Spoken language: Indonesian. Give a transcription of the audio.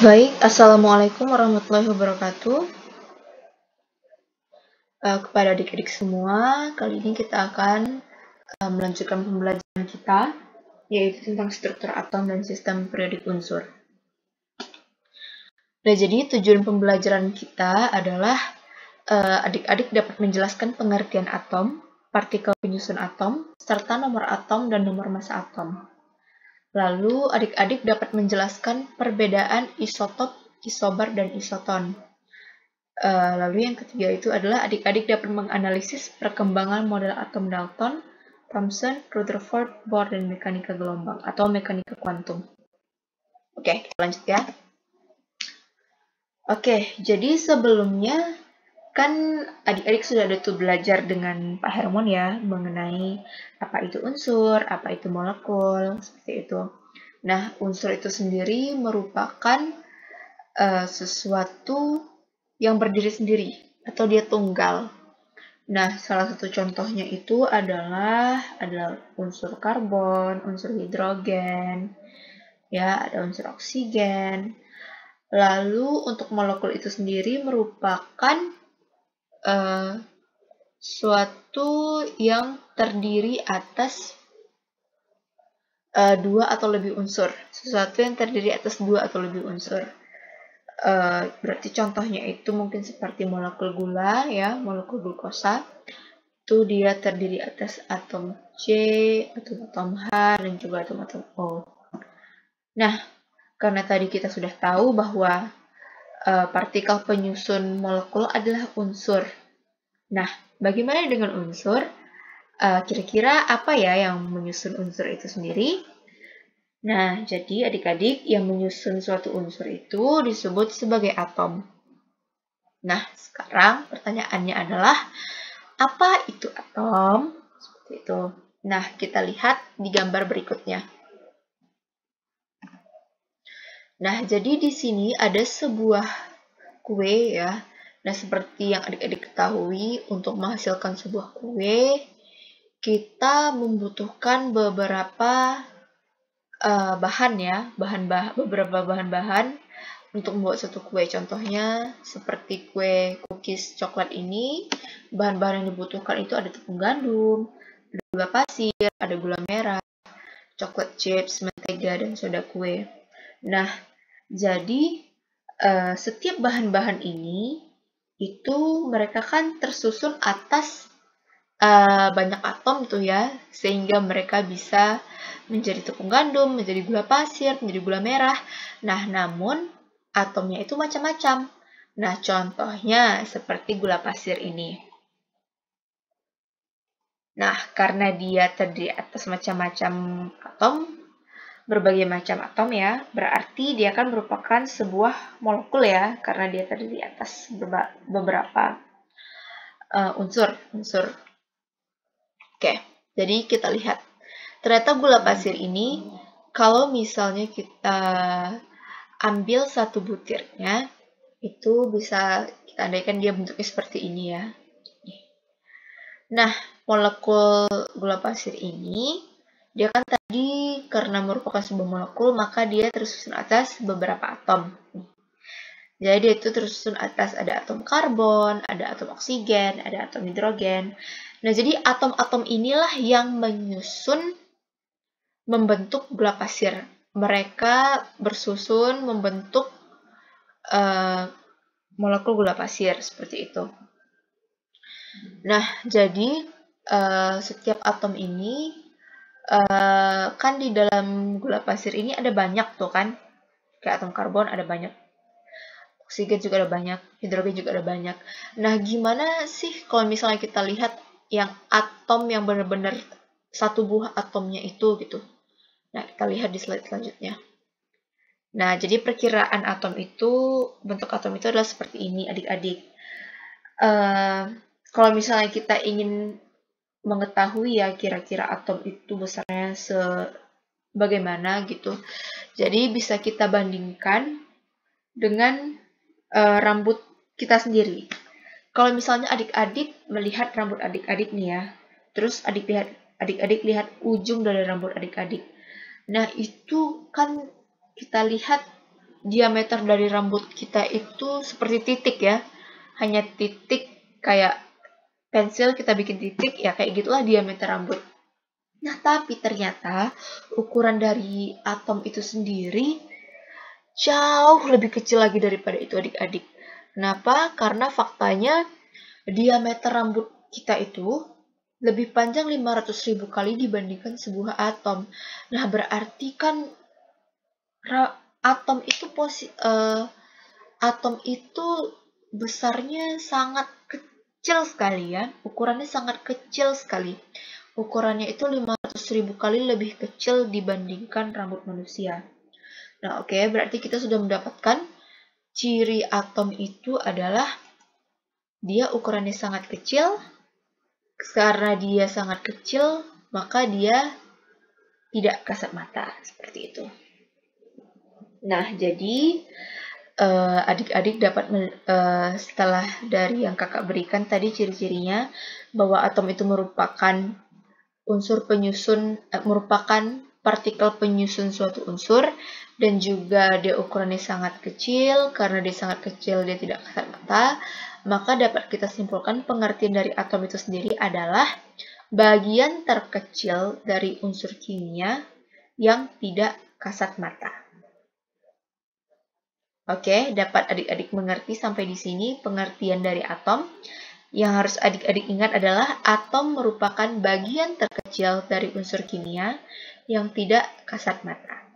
Baik, Assalamualaikum warahmatullahi wabarakatuh. Kepada adik-adik semua, kali ini kita akan melanjutkan pembelajaran kita, yaitu tentang struktur atom dan sistem periodik unsur. Nah, jadi tujuan pembelajaran kita adalah adik-adik dapat menjelaskan pengertian atom, partikel penyusun atom, serta nomor atom dan nomor massa atom. Lalu, adik-adik dapat menjelaskan perbedaan isotop, isobar, dan isoton. Lalu yang ketiga itu adalah adik-adik dapat menganalisis perkembangan model atom Dalton, Thomson, Rutherford, Bohr, dan mekanika gelombang atau mekanika kuantum. Oke, kita lanjut ya. Oke, jadi sebelumnya kan adik-adik sudah ada tuh belajar dengan Pak Hermon ya mengenai apa itu unsur, apa itu molekul, seperti itu. Nah, unsur itu sendiri merupakan sesuatu yang berdiri sendiri atau dia tunggal. Nah, salah satu contohnya itu adalah unsur karbon, unsur hidrogen, ya, ada unsur oksigen. Lalu untuk molekul itu sendiri merupakan suatu yang terdiri atas dua atau lebih unsur. Sesuatu yang terdiri atas dua atau lebih unsur. Berarti contohnya itu mungkin seperti molekul gula, ya, molekul glukosa. Itu dia terdiri atas atom C, atom H, dan juga atom O. Nah, karena tadi kita sudah tahu bahwa partikel penyusun molekul adalah unsur. Nah, bagaimana dengan unsur? Kira-kira apa ya yang menyusun unsur itu sendiri? Nah, jadi adik-adik yang menyusun suatu unsur itu disebut sebagai atom. Nah, sekarang pertanyaannya adalah, apa itu atom? Seperti itu. Nah, kita lihat di gambar berikutnya. Nah, jadi di sini ada sebuah kue ya. Nah, seperti yang adik-adik ketahui, untuk menghasilkan sebuah kue, kita membutuhkan beberapa bahan ya, beberapa bahan-bahan untuk membuat satu kue. Contohnya seperti kue cookies coklat ini, bahan-bahan yang dibutuhkan itu ada tepung gandum, ada gula pasir, ada gula merah, coklat chips, mentega, dan soda kue. Nah, jadi setiap bahan-bahan ini itu mereka kan tersusun atas banyak atom tuh ya, sehingga mereka bisa menjadi tepung gandum, menjadi gula pasir, menjadi gula merah. Nah, namun atomnya itu macam-macam. Nah, contohnya seperti gula pasir ini. Nah, karena dia terdiri atas macam-macam atom, berbagai macam atom ya, berarti dia kan merupakan sebuah molekul ya, karena dia terdiri atas beberapa unsur. Oke, jadi kita lihat. Ternyata gula pasir ini, kalau misalnya kita ambil satu butirnya, itu bisa kita andaikan dia bentuknya seperti ini ya. Nah, molekul gula pasir ini, dia kan tadi karena merupakan sebuah molekul, maka dia tersusun atas beberapa atom. Jadi dia itu tersusun atas ada atom karbon, ada atom oksigen, ada atom hidrogen. Nah, jadi atom-atom inilah yang membentuk gula pasir. Mereka bersusun membentuk molekul gula pasir seperti itu. Nah, jadi setiap atom ini kan di dalam gula pasir ini ada banyak tuh kan. Kayak atom karbon ada banyak. Oksigen juga ada banyak, hidrogen juga ada banyak. Nah, gimana sih kalau misalnya kita lihat yang atom yang benar-benar satu buah atomnya itu gitu. Nah, kita lihat di slide selanjutnya. Nah, jadi perkiraan atom itu, bentuk atom itu adalah seperti ini, adik-adik. Kalau misalnya kita ingin mengetahui ya kira-kira atom itu besarnya sebagaimana gitu. Jadi bisa kita bandingkan dengan rambut kita sendiri. Kalau misalnya adik-adik melihat rambut adik-adik nih ya, terus adik-adik lihat ujung dari rambut adik-adik. Nah, itu kan kita lihat diameter dari rambut kita itu seperti titik ya. Hanya titik, kayak pensil kita bikin titik, ya kayak gitulah diameter rambut. Nah, tapi ternyata ukuran dari atom itu sendiri jauh lebih kecil lagi daripada itu adik-adik. Kenapa? Karena faktanya diameter rambut kita itu lebih panjang 500.000 kali dibandingkan sebuah atom. Nah, berarti kan atom itu besarnya sangat kecil sekali ya. Ukurannya sangat kecil sekali. Ukurannya itu 500.000 kali lebih kecil dibandingkan rambut manusia. Nah, oke, berarti kita sudah mendapatkan ciri atom itu adalah dia ukurannya sangat kecil. Karena dia sangat kecil, maka dia tidak kasat mata, seperti itu. Nah, jadi adik-adik dapat setelah dari yang kakak berikan tadi ciri-cirinya, bahwa atom itu merupakan unsur penyusun, merupakan partikel penyusun suatu unsur, dan juga dia ukurannya sangat kecil. Karena dia sangat kecil, dia tidak kasat mata, maka dapat kita simpulkan pengertian dari atom itu sendiri adalah bagian terkecil dari unsur kimia yang tidak kasat mata. Oke, dapat adik-adik mengerti sampai di sini pengertian dari atom. Yang harus adik-adik ingat adalah atom merupakan bagian terkecil dari unsur kimia yang tidak kasat mata.